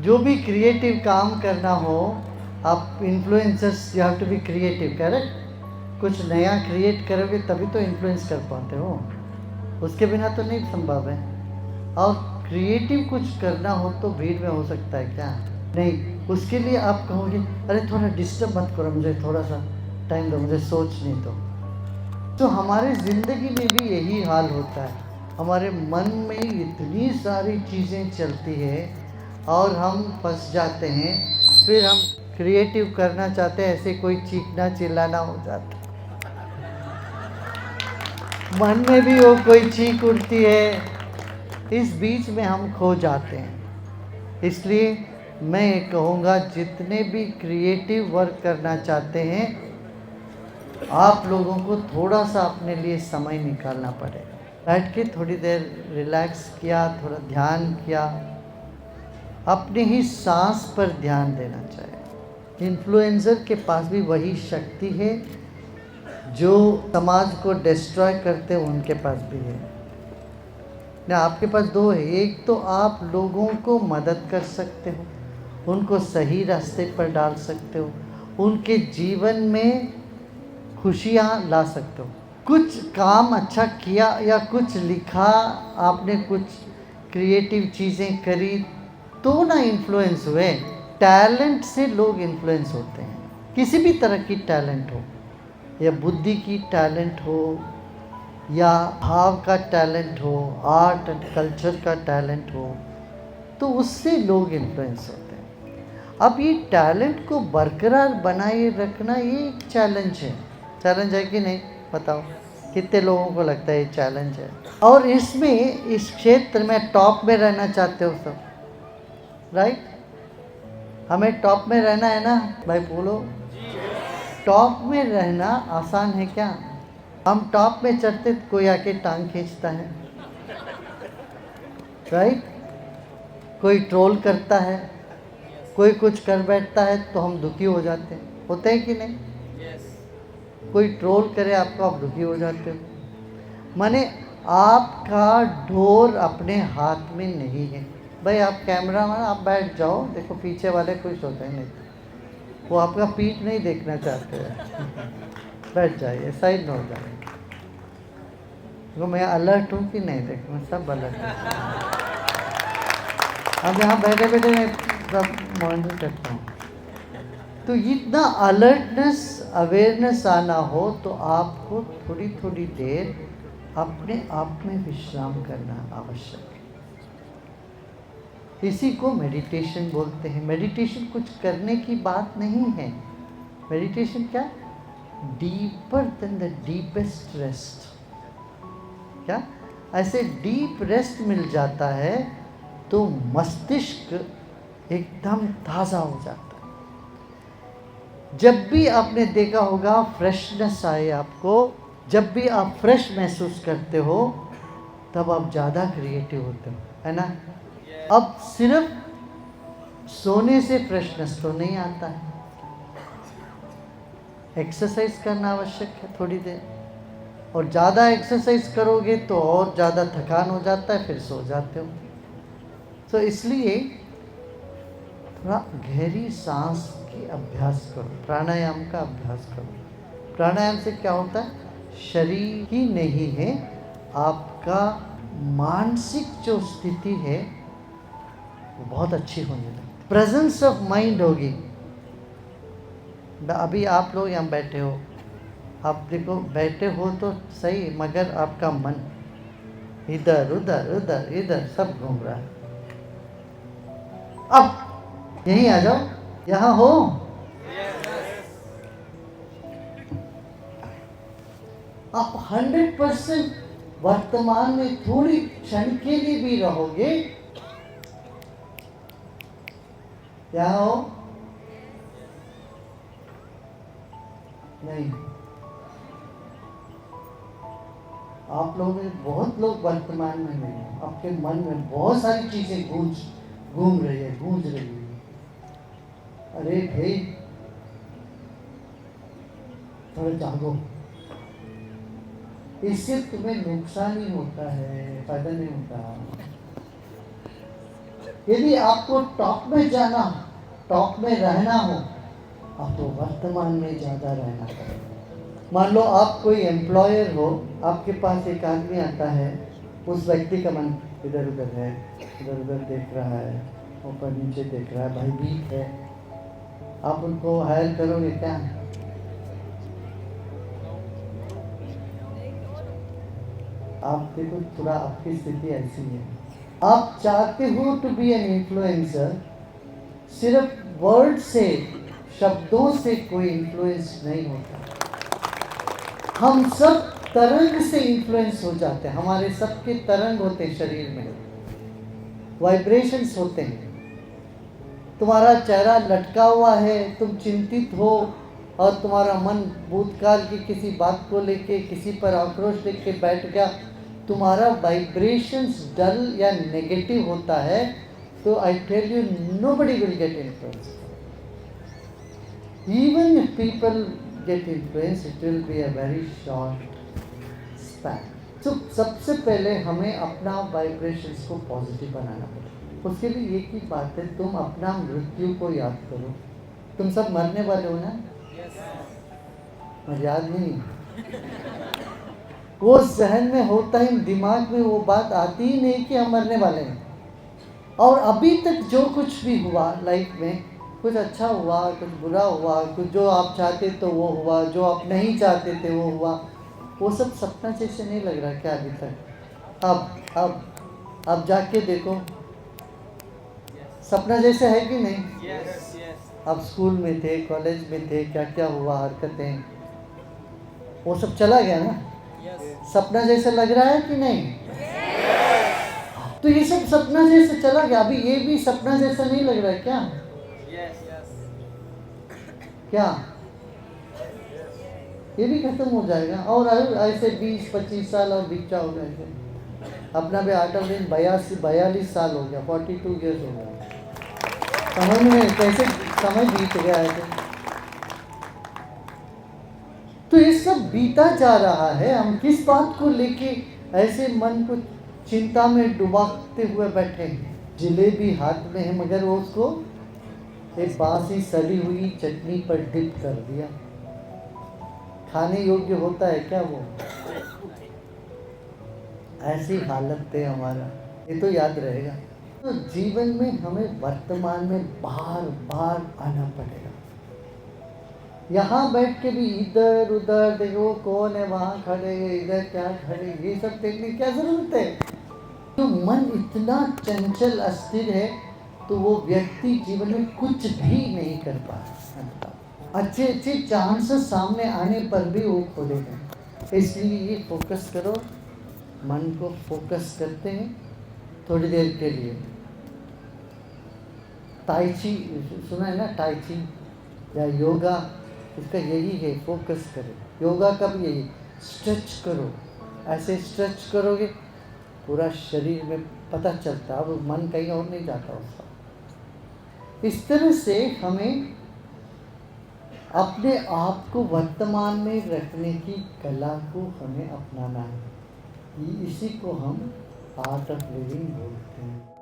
जो भी क्रिएटिव काम करना हो, आप influencers, you have to be creative, correct. कुछ नया क्रिएट करोगे तभी तो इन्फ्लुएंस कर पाते हो, उसके बिना तो नहीं संभव है। और क्रिएटिव कुछ करना हो तो भीड़ में हो सकता है क्या? नहीं, उसके लिए आप कहोगे अरे थोड़ा डिस्टर्ब मत करो मुझे, थोड़ा सा टाइम दो, मुझे सोचने दो। तो हमारे ज़िंदगी में भी यही हाल होता है, हमारे मन में इतनी सारी चीज़ें चलती है और हम फंस जाते हैं। फिर हम क्रिएटिव करना चाहते हैं, ऐसे कोई चीखना चिल्लाना हो जाता है, मन में भी वो कोई चीख उठती है, इस बीच में हम खो जाते हैं। इसलिए मैं कहूँगा जितने भी क्रिएटिव वर्क करना चाहते हैं, आप लोगों को थोड़ा सा अपने लिए समय निकालना पड़ेगा। बैठ के थोड़ी देर रिलैक्स किया, थोड़ा ध्यान किया, अपने ही सांस पर ध्यान देना चाहिए। इन्फ्लुएंसर के पास भी वही शक्ति है जो समाज को डिस्ट्रॉय करते हैं, उनके पास भी है ना। आपके पास दो है, एक तो आप लोगों को मदद कर सकते हो, उनको सही रास्ते पर डाल सकते हो, उनके जीवन में खुशियाँ ला सकते हो। कुछ काम अच्छा किया या कुछ लिखा आपने, कुछ क्रिएटिव चीज़ें करी तो ना इन्फ्लुएंस हुए। टैलेंट से लोग इन्फ्लुएंस होते हैं, किसी भी तरह की टैलेंट हो, या बुद्धि की टैलेंट हो, या भाव का टैलेंट हो, आर्ट एंड कल्चर का टैलेंट हो, तो उससे लोग इन्फ्लुएंस होते हैं। अब ये टैलेंट को बरकरार बनाए रखना ये एक चैलेंज है। चैलेंज है कि नहीं बताओ, कितने लोगों को लगता है ये चैलेंज है? और इसमें, इस क्षेत्र में टॉप में रहना चाहते हो सब, राइट? हमें टॉप में रहना है ना भाई, बोलो। टॉप में रहना आसान है क्या? हम टॉप में चढ़ते तो कोई आके टांग खींचता है, राइट? कोई ट्रोल करता है, कोई कुछ कर बैठता है तो हम दुखी हो जाते हैं, होते हैं कि नहीं? कोई ट्रोल करे आपको, आप दुखी हो जाते हो। माने आपका डोर अपने हाथ में नहीं है। भाई आप कैमरा मैन, आप बैठ जाओ, देखो पीछे वाले खुश होते हैं, नहीं वो आपका पीठ नहीं देखना चाहते हैं। बैठ जाइए, साइड में हो जाइए। तो मैं अलर्ट हूँ कि नहीं, देखो मैं सब अलर्ट हूँ। अब यहाँ बैठे बैठे मैं सब मॉनिटर करता हूँ। तो इतना अलर्टनेस, अवेयरनेस आना हो तो आपको थोड़ी थोड़ी देर अपने आप में विश्राम करना आवश्यक है। इसी को मेडिटेशन बोलते हैं। मेडिटेशन कुछ करने की बात नहीं है। मेडिटेशन क्या? Deeper than the deepest rest. क्या? ऐसे डीप रेस्ट मिल जाता है तो मस्तिष्क एकदम ताज़ा हो जाता है। जब भी आपने देखा होगा फ्रेशनेस आए आपको, जब भी आप फ्रेश महसूस करते हो तब आप ज़्यादा क्रिएटिव होते हो, है ना? अब सिर्फ सोने से फ्रेशनेस तो नहीं आता है, एक्सरसाइज करना आवश्यक है थोड़ी देर, और ज़्यादा एक्सरसाइज करोगे तो और ज़्यादा थकान हो जाता है, फिर सो जाते हो। तो इसलिए थोड़ा गहरी सांस की अभ्यास करो, प्राणायाम का अभ्यास करो। प्राणायाम से क्या होता है? शरीर ही नहीं है, आपका मानसिक जो स्थिति है वो बहुत अच्छी होने लगती, प्रेजेंस ऑफ माइंड होगी। अभी आप लोग यहाँ बैठे हो, आप देखो बैठे हो तो सही, मगर आपका मन इधर उधर उधर इधर सब घूम रहा है। अब यहीं आ जाओ, यहाँ हो। आप 100% वर्तमान में थोड़ी क्षण के लिए भी रहोगे, यहाँ हो नहीं। आप लोगों में बहुत लोग वर्तमान में नहीं हैं, आपके मन में बहुत सारी चीजें घूम रही है, गूंज रही है। अरे भाई थोड़ा जागो, इससे तुम्हें नुकसान ही होता है, फायदा नहीं होता। यदि आपको टॉप में जाना हो, टॉप में रहना हो, आपको वर्तमान में ज़्यादा रहना पड़ेगा। मान लो आप कोई एम्प्लॉयर हो, आपके पास एक आदमी आता है, उस व्यक्ति का मन इधर उधर है, इधर उधर देख रहा है, ऊपर नीचे देख रहा है, भाई वीक है, आप उनको हायर करोगे क्या? आप देखो थोड़ा आपकी स्थिति ऐसी है, आप चाहते हो टू बी एन इन्फ्लुएंसर, सिर्फ वर्ड से, शब्दों से कोई इन्फ्लुएंस नहीं होता। हम सब तरंग से इन्फ्लुएंस हो जाते हैं, हमारे सबके तरंग होते हैं, शरीर में वाइब्रेशंस होते हैं। तुम्हारा चेहरा लटका हुआ है, तुम चिंतित हो और तुम्हारा मन भूतकाल की किसी बात को लेके, किसी पर आक्रोश लेके बैठ गया, तुम्हारा वाइब्रेशंस डल या नेगेटिव होता है, तो I tell you nobody will get influence. Even if people get influence, it will be a very short span. तो सबसे पहले हमें अपना वाइब्रेशंस को पॉजिटिव बनाना पड़ेगा। उसके लिए एक ही बात है, तुम अपना मृत्यु को याद करो। तुम सब मरने वाले हो ना? मुझे याद नहीं, वो जहन में होता है, दिमाग में वो बात आती ही नहीं कि हम मरने वाले हैं। और अभी तक जो कुछ भी हुआ लाइफ में, कुछ अच्छा हुआ, कुछ बुरा हुआ, कुछ जो आप चाहते तो वो हुआ, जो आप नहीं चाहते थे वो हुआ, वो सब सपना जैसे नहीं लग रहा क्या अभी तक? अब जाके देखो, सपना जैसे है कि नहीं? अब स्कूल में थे, कॉलेज में थे, क्या क्या हुआ, हरकतें, वो सब चला गया ना? सपना जैसे लग रहा है कि नहीं? तो ये सब सपना जैसे चला गया, अभी ये भी सपना जैसा नहीं लग रहा है क्या? क्या ये भी खत्म हो जाएगा? और ऐसे 20-25 साल और बीत जाओगे ऐसे। अपना भी 42 साल हो गया, 42 ईयर्स हो गया। समझ में कैसे समय बीत गया है? तो ये सब बीता जा रहा है, हम किस बात को लेके ऐसे मन को चिंता में डुबाते हुए बैठे हैं? जलेबी हाथ में है, मगर वो उसको एक बासी सड़ी हुई चटनी पर डिप कर दिया, खाने योग्य होता है क्या वो? ऐसी हालत है हमारा, ये तो याद रहेगा। तो जीवन में हमें वर्तमान में बार बार आना पड़ेगा। यहाँ बैठ के भी इधर उधर देखो, कौन है वहाँ खड़े, इधर क्या खड़े, ये सब देखने की क्या जरूरत है? तो मन इतना चंचल अस्थिर है, तो वो व्यक्ति जीवन में कुछ भी नहीं कर पा सकता। अच्छे अच्छे चांसेस सामने आने पर भी वो खो देते हैं। इसलिए ये फोकस करो, मन को फोकस करते हैं थोड़ी देर के लिए। ताई ची सुना है ना? ताई ची या योगा, इसका यही है, फोकस करो। योगा का भी यही, स्ट्रेच करो। ऐसे स्ट्रेच करोगे पूरा शरीर में पता चलता, अब मन कहीं और नहीं जाता उसका। इस तरह से हमें अपने आप को वर्तमान में रखने की कला को हमें अपनाना है। इसी को हम आर्ट ऑफ लिविंग बोलते हैं।